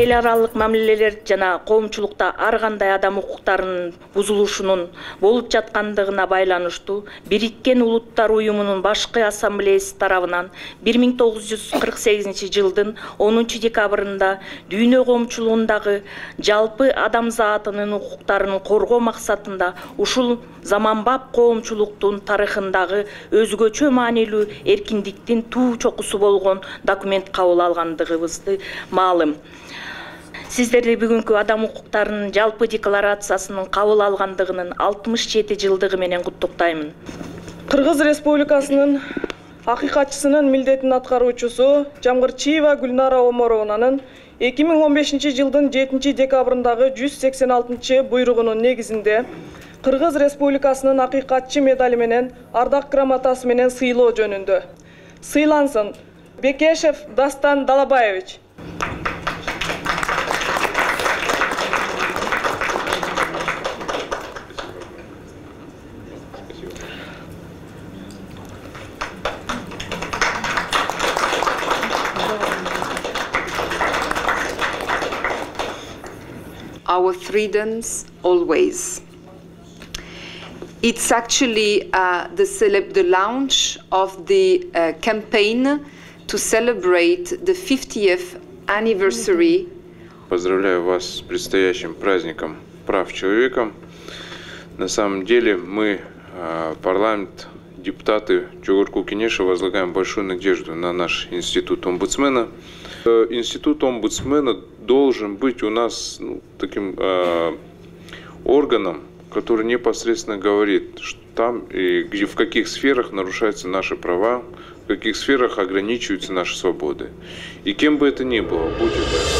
эл аралык мамилелер жана коомчулукта ар кандай адам укуктарынын бузулушунун болуп жаткандыгына байланыштуу Бириккен Улуттар Уюмунун башкы ассамблеясы тарабынан 1948 жылдын 10 декабрында дүйнө коомчулугундагы жалпы адамзатынын укуктарын коргоо максатында ушул заманбап коомчулуктун тарыхындагы өзгөчө маанилүү эркиндиктин туу чокусу болгон документ кабыл алгандыгыбызды маалым. Сиздерди бүгүнкү адам укуктарынын жалпы декларациясынын кабыл алгандыгынын 67 жылдыгы менен куттуктаймын. Кыргыз Республикасынын акыйкатчысынын милдетин аткаруучусу Жамгырчиева Гүлнара Омаровнанын 2015 жылдын 7 декабрындагы 186 буйругунун негизинде Кыргыз Республикасынын акыйкатчы медали менен ардак грамотасы менен сыйлоо жөнүндө. Сыйлансын Бекешев Дастан Далабаевич. Our freedoms always. It's actually the launch of the campaign to celebrate the 50th anniversary. Поздравляю вас с предстоящим праздником прав человека. На самом деле мы, парламент, депутаты Чугурку Кенеша, возлагаем большую надежду на наш институт омбудсмена. Институт омбудсмена должен быть у нас таким органом, который непосредственно говорит, что там и где, в каких сферах нарушаются наши права, в каких сферах ограничиваются наши свободы. И кем бы это ни было, будь это